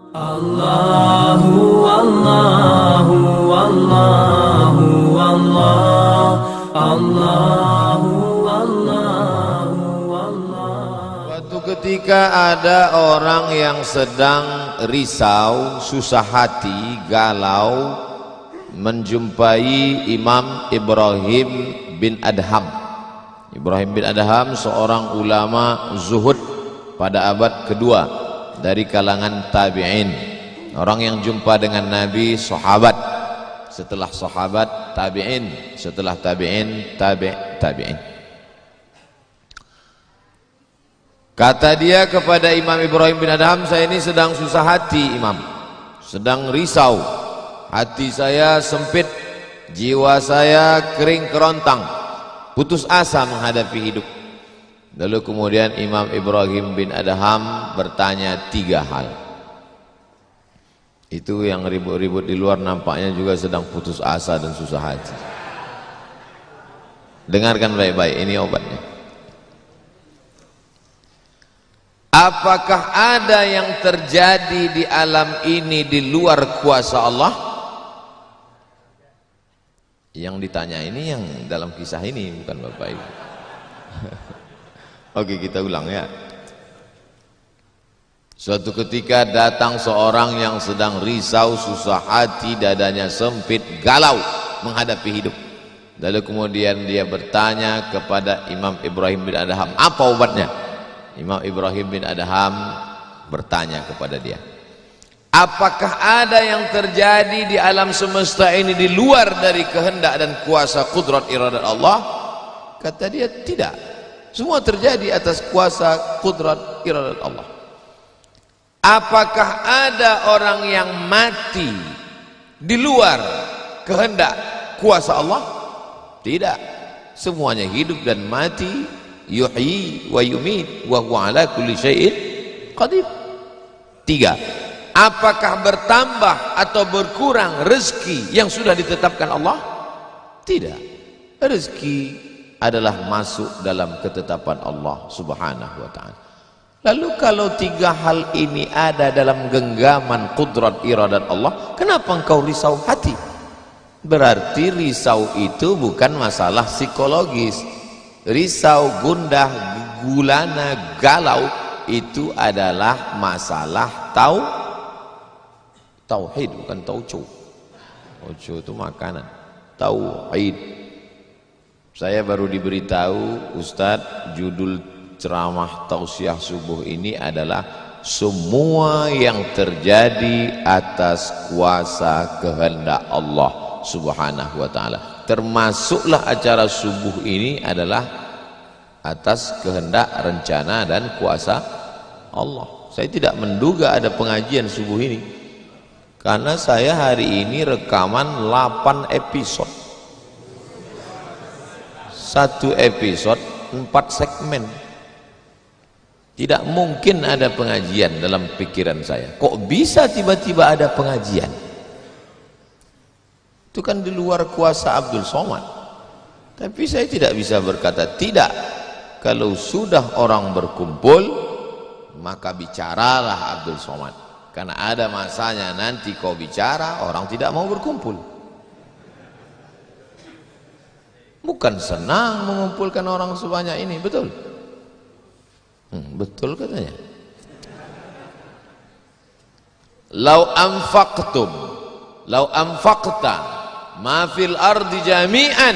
Allahu Allahu Allahu Allah Allahu Allahu Allah. Suatu ketika ada orang yang sedang risau, susah hati, galau, menjumpai Imam Ibrahim bin Adham. Ibrahim bin Adham seorang ulama zuhud pada abad kedua dari kalangan tabi'in, orang yang jumpa dengan Nabi, sahabat, setelah sahabat tabi'in, setelah tabi'in tabi'in. Kata dia kepada Imam Ibrahim bin Adham, saya ini sedang susah hati Imam, sedang risau, hati saya sempit, jiwa saya kering kerontang, putus asa menghadapi hidup. Lalu kemudian Imam Ibrahim bin Adham bertanya 3 hal. Itu yang ribut-ribut di luar nampaknya juga sedang putus asa dan susah hati. Dengarkan baik-baik, ini obatnya. Apakah ada yang terjadi di alam ini di luar kuasa Allah? Yang ditanya ini yang dalam kisah ini, bukan Bapak Ibu. Oke, kita ulang ya. Suatu ketika datang seorang yang sedang risau, susah hati, dadanya sempit, galau menghadapi hidup. Lalu kemudian dia bertanya kepada Imam Ibrahim bin Adham, apa obatnya? Imam Ibrahim bin Adham bertanya kepada dia, apakah ada yang terjadi di alam semesta ini di luar dari kehendak dan kuasa kudrat iradat Allah? Kata dia, tidak. Semua terjadi atas kuasa kudrat iradat Allah. Apakah ada orang yang mati di luar kehendak kuasa Allah? Tidak. Semuanya hidup dan mati, yuhyi wa yumit wa huwa ala kulli syai'in qadir. 3. Apakah bertambah atau berkurang rezeki yang sudah ditetapkan Allah? Tidak. Rezeki adalah masuk dalam ketetapan Allah subhanahu wa ta'ala. Lalu kalau 3 hal ini ada dalam genggaman kudrat iradat Allah, kenapa engkau risau hati? Berarti risau itu bukan masalah psikologis. Risau, gundah, gulana, galau itu adalah masalah tauhid, bukan tauco. Tauco itu makanan. Tauhid. Saya baru diberitahu, Ustadz, judul ceramah tausiah subuh ini adalah semua yang terjadi atas kuasa kehendak Allah subhanahu wa ta'ala. Termasuklah acara subuh ini adalah atas kehendak, rencana dan kuasa Allah. Saya tidak menduga ada pengajian subuh ini, karena saya hari ini rekaman 8 episode. 1 episode 4 segmen. Tidak mungkin ada pengajian dalam pikiran saya. Kok bisa tiba-tiba ada pengajian? Itu kan di luar kuasa Abdul Somad. Tapi saya tidak bisa berkata tidak. Kalau sudah orang berkumpul, maka bicaralah Abdul Somad. Karena ada masanya nanti kau bicara, orang tidak mau berkumpul. Bukan senang mengumpulkan orang sebanyak ini, betul? Betul katanya. Lau anfaqta ma fil ardi jami'an,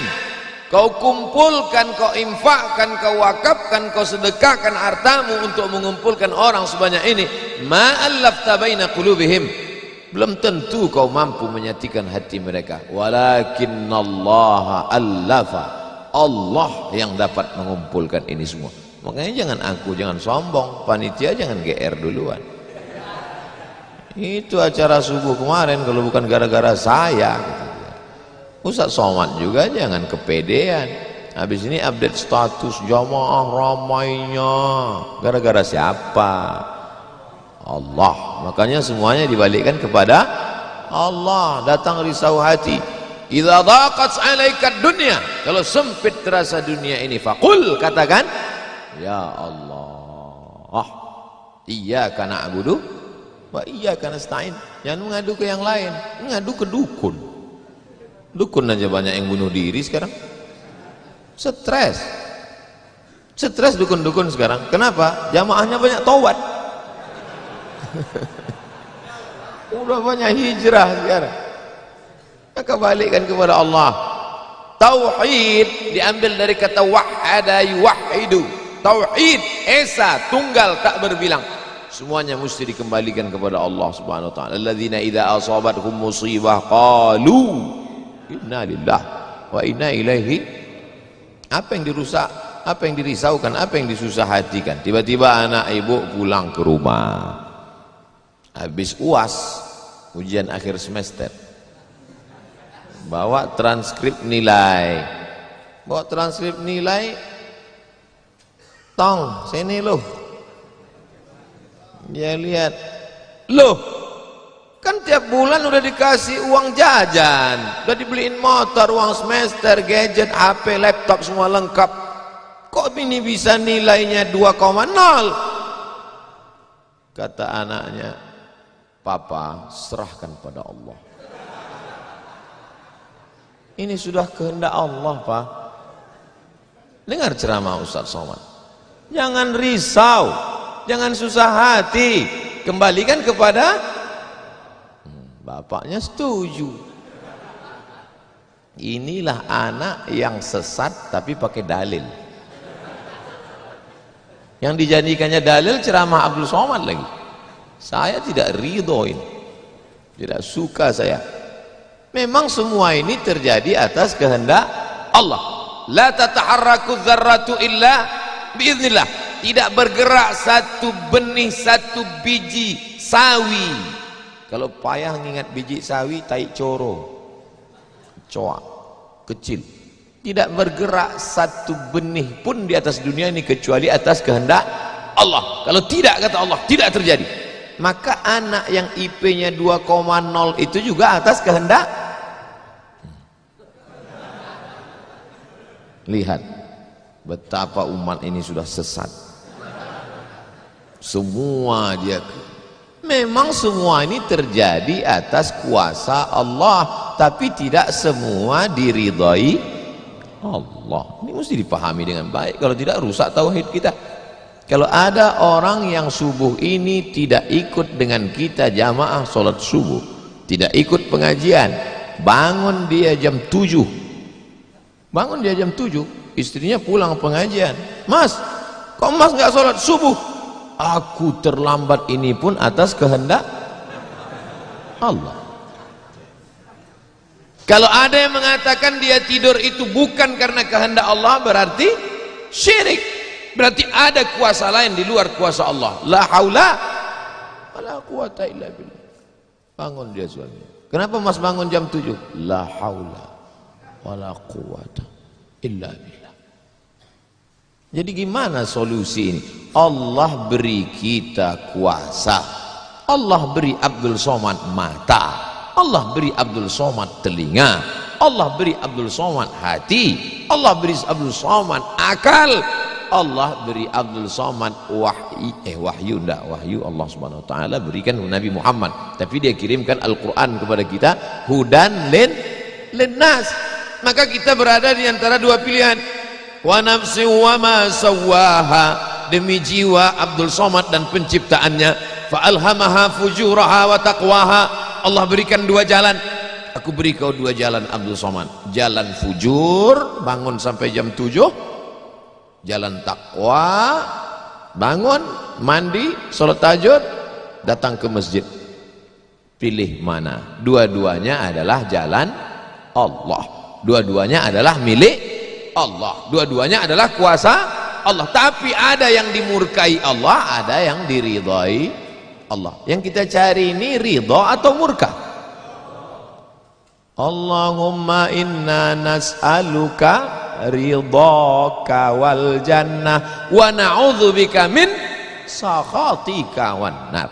kau kumpulkan, kau infakkan, kau wakafkan, kau sedekahkan hartamu untuk mengumpulkan orang sebanyak ini, ma allafta baina qulubihim, belum tentu kau mampu menyatukan hati mereka. Walakinnallaha allafa, Allah yang dapat mengumpulkan ini semua. Makanya jangan aku, jangan sombong, panitia jangan GR duluan. Itu acara subuh kemarin kalau bukan gara-gara saya, Ustaz Somad juga jangan kepedean. Habis ini update status jamaah ramainya, gara-gara siapa? Allah. Makanya semuanya dibalikkan kepada Allah. Datang risau hati, idza daqat 'alaika dunya, kalau sempit terasa dunia ini, faqul, katakan, ya Allah, iyyaka na'budu wa iyyaka nasta'in. Jangan mengadu ke yang lain, mengadu ke dukun. Dukun aja banyak yang bunuh diri sekarang. Stres dukun-dukun sekarang. Kenapa? Jamaahnya banyak taubat. Udah banyak hijrah sekarang. Maka balikkan kepada Allah. Tauhid diambil dari kata wahada yuwahidu. Tauhid esa, tunggal, tak berbilang. Semuanya mesti dikembalikan kepada Allah Subhanahu wa taala. Alladzina idza asabathum musibah qalu inna lillahi wa inna ilaihi. Apa yang dirusak, apa yang dirisaukan, apa yang disusah hatikan. Tiba-tiba anak ibu pulang ke rumah habis UAS, ujian akhir semester, bawa transkrip nilai, tong sini loh. Dia lihat, loh kan tiap bulan udah dikasih uang jajan, udah dibeliin motor, uang semester, gadget, HP, laptop semua lengkap, kok ini bisa nilainya 2,0? Kata anaknya, papa serahkan pada Allah. Ini sudah kehendak Allah, Pak. Dengar ceramah Ustaz Somad. Jangan risau, jangan susah hati, kembalikan kepada bapaknya. Setuju. Inilah anak yang sesat tapi pakai dalil. Yang dijadikannya dalil ceramah Abdul Somad lagi. Saya tidak ridhoin, tidak suka saya. Memang semua ini terjadi atas kehendak Allah. La tataharraku dzarratu illa biiznillah. Tidak bergerak satu benih, satu biji sawi. Kalau payah ngingat biji sawi, tai coro, coak, kecil. Tidak bergerak satu benih pun di atas dunia ini kecuali atas kehendak Allah. Kalau tidak, kata Allah, tidak terjadi. Maka anak yang IP-nya 2,0 itu juga atas kehendak. Lihat betapa umat ini sudah sesat. Semua dia, memang semua ini terjadi atas kuasa Allah, tapi tidak semua diridhai Allah. Ini mesti dipahami dengan baik, kalau tidak rusak tauhid kita. Kalau ada orang yang subuh ini tidak ikut dengan kita jamaah sholat subuh, tidak ikut pengajian, bangun dia jam 7, bangun dia jam 7, istrinya pulang pengajian, mas kok mas nggak sholat subuh? Aku terlambat, ini pun atas kehendak Allah. Kalau ada yang mengatakan dia tidur itu bukan karena kehendak Allah, berarti syirik, berarti ada kuasa lain di luar kuasa Allah. La haula wala quwata illa billah. Bangun dia suami, kenapa mas bangun jam 7? La haula wala quwata illa billah. Jadi gimana solusi ini? Allah beri kita kuasa, Allah beri Abdul Somad mata, Allah beri Abdul Somad telinga, Allah beri Abdul Somad hati, Allah beri Abdul Somad akal, Allah beri Abdul Somad wahyu Allah Subhanahu wa taala berikan Nabi Muhammad, tapi dia kirimkan Al-Qur'an kepada kita, hudan linnas. Maka kita berada di antara dua pilihan. Wa nafsi wa ma sawwaha, demi jiwa Abdul Somad dan penciptaannya, fa alhamaha fujuraha wa taqwaha. Allah berikan dua jalan. Aku beri kau dua jalan Abdul Somad. Jalan fujur, bangun sampai jam 7. Jalan takwa, bangun, mandi, sholat tahajud, datang ke masjid. Pilih mana? Dua-duanya adalah jalan Allah, dua-duanya adalah milik Allah, dua-duanya adalah kuasa Allah. Tapi ada yang dimurkai Allah, ada yang diridhai Allah. Yang kita cari ini ridha atau murka? Allahumma inna nas'aluka ridhaka wal jannah wa na'udzubika min sakhatika wan nar.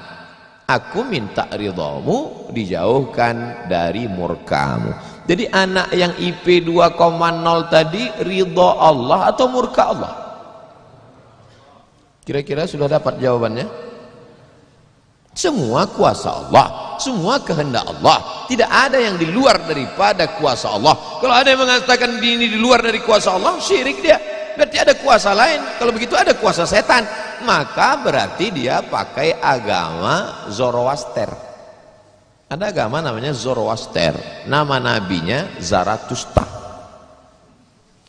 Aku minta ridhamu, dijauhkan dari murkamu. Jadi anak yang IP 2,0 tadi ridha Allah atau murka Allah? Kira-kira sudah dapat jawabannya? Semua kuasa Allah, semua kehendak Allah. Tidak ada yang di luar daripada kuasa Allah. Kalau ada yang mengatakan ini di luar dari kuasa Allah, syirik dia. Berarti ada kuasa lain. Kalau begitu ada kuasa setan. Maka berarti dia pakai agama Zoroaster. Ada agama namanya Zoroaster. Nama nabinya Zarathustra.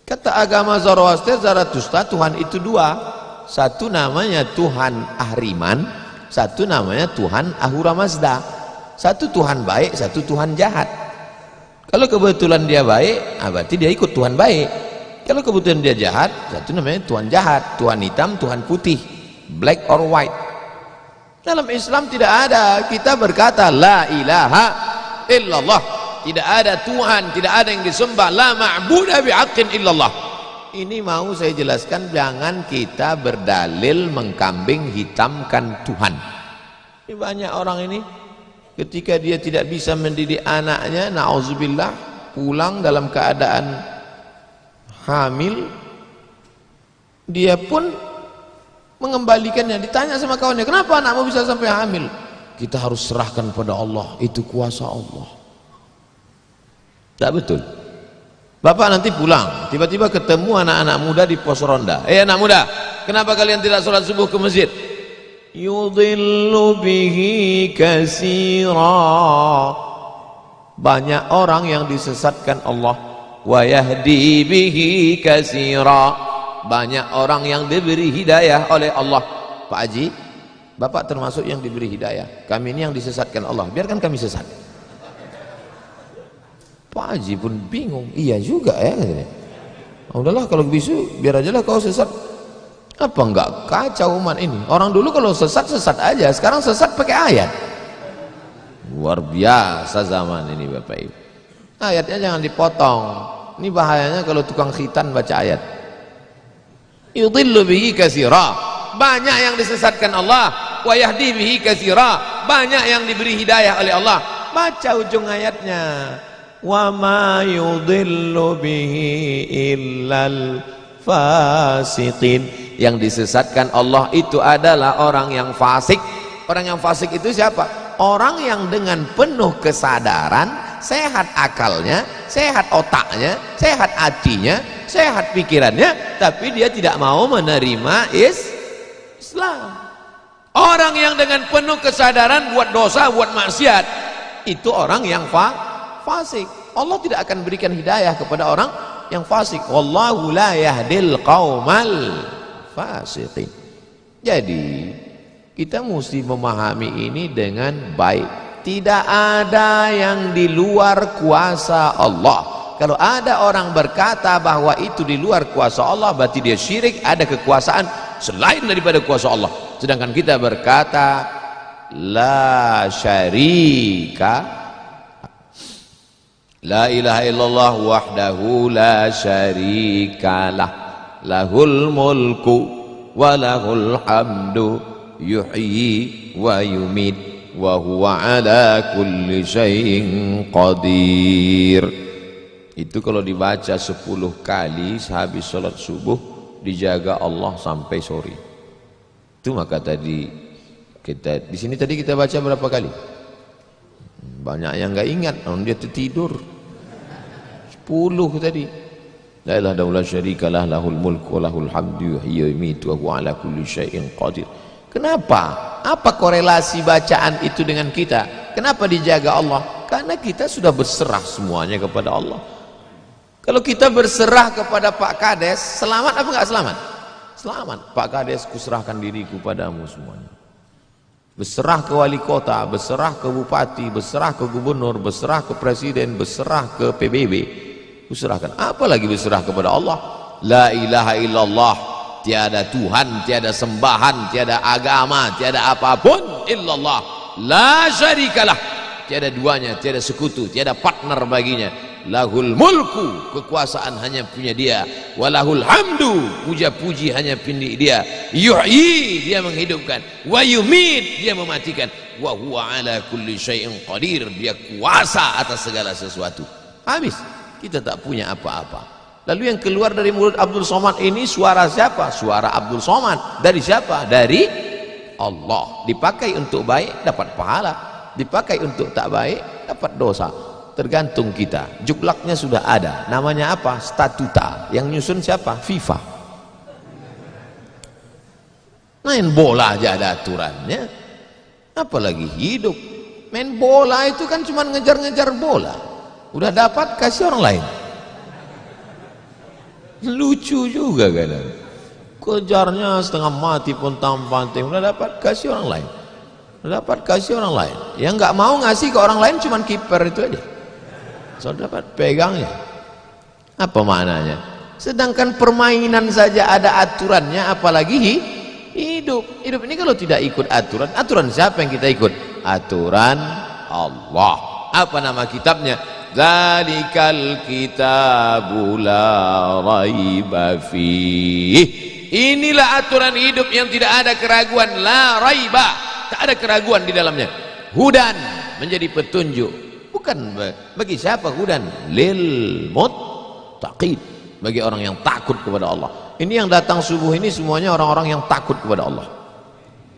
Kata agama Zoroaster, Zarathustra, Tuhan itu dua. Satu namanya Tuhan Ahriman, satu namanya Tuhan Ahura Mazda. Satu Tuhan baik, satu Tuhan jahat. Kalau kebetulan dia baik, berarti dia ikut Tuhan baik. Kalau kebetulan dia jahat, satu namanya Tuhan jahat. Tuhan hitam, Tuhan putih, black or white. Dalam Islam tidak ada. Kita berkata la ilaha illallah. Tidak ada Tuhan, tidak ada yang disembah. La ma'budu bihaqqin illallah. Ini mau saya jelaskan, jangan kita berdalil mengkambing hitamkan Tuhan. Ini banyak orang ini ketika dia tidak bisa mendidik anaknya, na'udzubillah, pulang dalam keadaan hamil, dia pun mengembalikannya. Ditanya sama kawannya, kenapa anakmu bisa sampai hamil? Kita harus serahkan pada Allah, itu kuasa Allah. Tak betul. Bapak nanti pulang, tiba-tiba ketemu anak-anak muda di pos ronda. Anak muda, kenapa kalian tidak sholat subuh ke masjid? Yudhillu bihi katsira. Banyak orang yang disesatkan Allah. Wa yahdi bihi katsira. Banyak orang yang diberi hidayah oleh Allah. Pak Haji, Bapak termasuk yang diberi hidayah. Kami ini yang disesatkan Allah. Biarkan kami sesat. Pak Haji pun bingung. Iya juga ya. Udahlah kalau bisu, biar aja lah kau sesat. Apa enggak kacau umat ini? Orang dulu kalau sesat aja. Sekarang sesat pakai ayat. Luar biasa zaman ini Bapak Ibu. Ayatnya jangan dipotong. Ini bahayanya kalau tukang khitan baca ayat. Yudhillu bihi katsira. Banyak yang disesatkan Allah. Wa yahdi bihi katsira. Banyak yang diberi hidayah oleh Allah. Baca ujung ayatnya. Wa ma yudhillu bihi illal fasiqin. Yang disesatkan Allah itu adalah orang yang fasik. Orang yang fasik itu siapa? Orang yang dengan penuh kesadaran, sehat akalnya, sehat otaknya, sehat hatinya, sehat pikirannya, tapi dia tidak mau menerima Islam. Orang yang dengan penuh kesadaran buat dosa, buat maksiat, itu orang yang fasik. Allah tidak akan berikan hidayah kepada orang yang fasik. Wallahu la yahdil qaumal fasiqin. Jadi kita mesti memahami ini dengan baik. Tidak ada yang di luar kuasa Allah. Kalau ada orang berkata bahwa itu di luar kuasa Allah, berarti dia syirik, ada kekuasaan selain daripada kuasa Allah. Sedangkan kita berkata la syarika, la ilaha illallah wahdahu la syarikalah, lahul mulku wa lahul hamdu yuhyi wa yumit wa huwa ala kulli syai'in qadir. Itu kalau dibaca 10 kali sehabis sholat subuh, dijaga Allah sampai sore. Itu maka tadi kita di sini tadi kita baca berapa kali? Banyak yang nggak ingat, dia tertidur. 10 tadi. La ilaha illallah syarikalah, lahul mulku wa lahul hamdu yuhyi wa yumiitu wa huwa ala kulli syai'in qadir. Kenapa? Apa korelasi bacaan itu dengan kita? Kenapa dijaga Allah? Karena kita sudah berserah semuanya kepada Allah. Kalau kita berserah kepada Pak Kades, selamat apa enggak selamat? Selamat. Pak Kades, kuserahkan diriku padamu semuanya. Berserah ke wali kota, berserah ke bupati, berserah ke gubernur, berserah ke presiden, berserah ke PBB. Kuserahkan. Apalagi berserah kepada Allah. La ilaha illallah. Tiada Tuhan, tiada sembahan, tiada agama, tiada apapun illallah. La syarikalah. Tiada duanya, tiada sekutu, tiada partner baginya. Lahul mulku, kekuasaan hanya punya dia. Walahul hamdu, puja-puji hanya punya dia. Yuhyi, dia menghidupkan. Wa yumit, dia mematikan. Wa huwa ala kulli syai'in qadir, dia kuasa atas segala sesuatu. Habis, kita tak punya apa-apa. Lalu yang keluar dari mulut Abdul Somad ini suara siapa? Suara Abdul Somad. Dari siapa? Dari Allah. Dipakai untuk baik dapat pahala, dipakai untuk tak baik dapat dosa. Tergantung kita. Juklaknya sudah ada. Namanya apa? Statuta. Yang nyusun siapa? FIFA. Main bola aja ada aturannya, apalagi hidup. Main bola itu kan cuma ngejar-ngejar bola. Udah dapat kasih orang lain. Lucu juga kadang. Kejarnya setengah mati pun tampanting. Udah dapat kasih orang lain. Udah dapat kasih orang lain. Yang nggak mau ngasih ke orang lain cuma kiper itu aja. So dapat pegangnya. Apa maknanya? Sedangkan permainan saja ada aturannya, apalagi hidup. Hidup ini kalau tidak ikut aturan, aturan siapa yang kita ikut? Aturan Allah. Apa nama kitabnya? Dzalikal kitabu la raiba fih. Inilah aturan hidup yang tidak ada keraguan, la raiba, tak ada keraguan di dalamnya. Hudan, menjadi petunjuk. Bukan bagi siapa hudan? Lil muttaqin, bagi orang yang takut kepada Allah. Ini yang datang subuh ini semuanya orang-orang yang takut kepada Allah.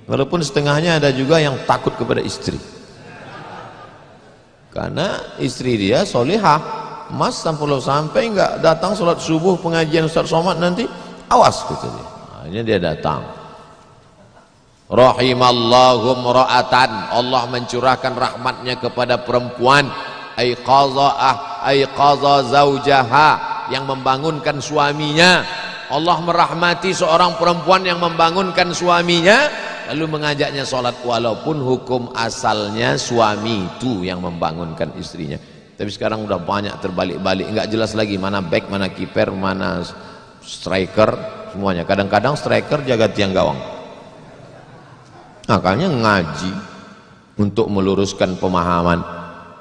Walaupun setengahnya ada juga yang takut kepada istri. Karena istri dia solihah. Mas sampai enggak datang sholat subuh pengajian Ustaz Somad nanti, awas kata dia. Akhirnya dia datang. Rahimallahu mra'atan, Allah mencurahkan rahmatnya kepada perempuan aiqadha zaujaha, yang membangunkan suaminya. Allah merahmati seorang perempuan yang membangunkan suaminya lalu mengajaknya sholat, walaupun hukum asalnya suami itu yang membangunkan istrinya. Tapi sekarang udah banyak terbalik-balik, nggak jelas lagi mana back, mana kiper, mana striker, semuanya. Kadang-kadang striker jaga tiang gawang. Makanya ngaji untuk meluruskan pemahaman.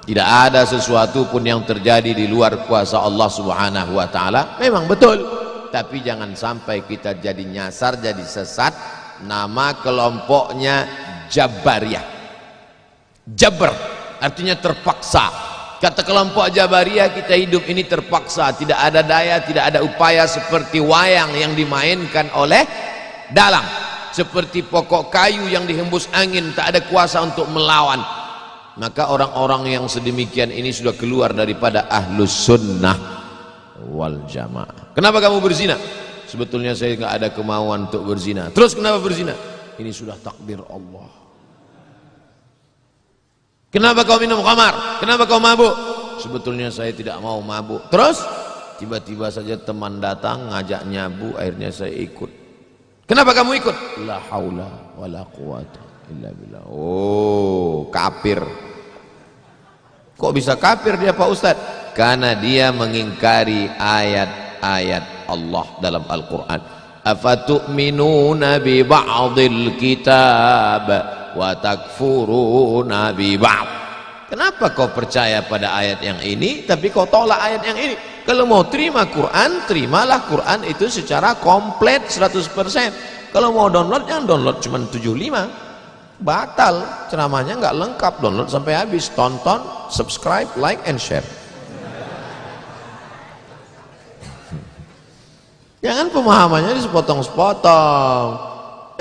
Tidak ada sesuatu pun yang terjadi di luar kuasa Allah Subhanahu wa taala. Memang betul, tapi jangan sampai kita jadi nyasar, jadi sesat. Nama kelompoknya Jabariyah. Jabr artinya terpaksa. Kata kelompok Jabariyah, kita hidup ini terpaksa, tidak ada daya, tidak ada upaya, seperti wayang yang dimainkan oleh dalang, seperti pokok kayu yang dihembus angin, tak ada kuasa untuk melawan. Maka orang-orang yang sedemikian ini sudah keluar daripada ahlus sunnah wal jamaah. Kenapa kamu berzina? Sebetulnya saya nggak ada kemauan untuk berzina. Terus kenapa berzina? Ini sudah takdir Allah. Kenapa kau minum khamar? Kenapa kau mabuk? Sebetulnya saya tidak mau mabuk. Terus tiba-tiba saja teman datang ngajak nyabu, akhirnya saya ikut. Kenapa kamu ikut? La haula wala quwata illa billah. Oh, kafir. Kok bisa kafir dia Pak Ustaz? Karena dia mengingkari ayat-ayat Allah dalam Al-Quran. Afatu'minuna bi ba'dil kitab wa takfuruna bi ba'd. Kenapa kau percaya pada ayat yang ini tapi kau tolak ayat yang ini? Kalau mau terima Quran, terimalah Quran itu secara komplit 100%. Kalau mau download, jangan download cuma 75. Batal, ceramahnya nggak lengkap. Download sampai habis, tonton, subscribe, like and share. Jangan pemahamannya sepotong-sepotong.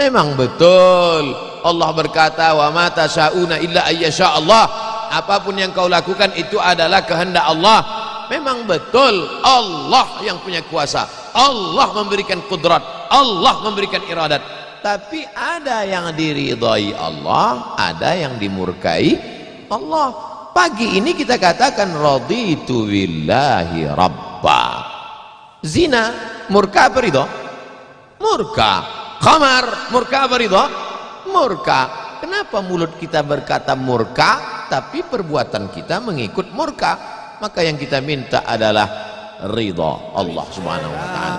Memang betul Allah berkata, wa ma tasyauna illa ayyasha Allah. Apapun yang kau lakukan itu adalah kehendak Allah. Memang betul Allah yang punya kuasa, Allah memberikan kudrat, Allah memberikan iradat. Tapi ada yang diridhai Allah, ada yang dimurkai Allah. Pagi ini kita katakan raditu billahi rabba. Zina murka apa ridha? Murka. Khamar murka apa ridha? Murka. Kenapa mulut kita berkata murka tapi perbuatan kita mengikut murka? Maka yang kita minta adalah ridha Allah Subhanahu wa taala.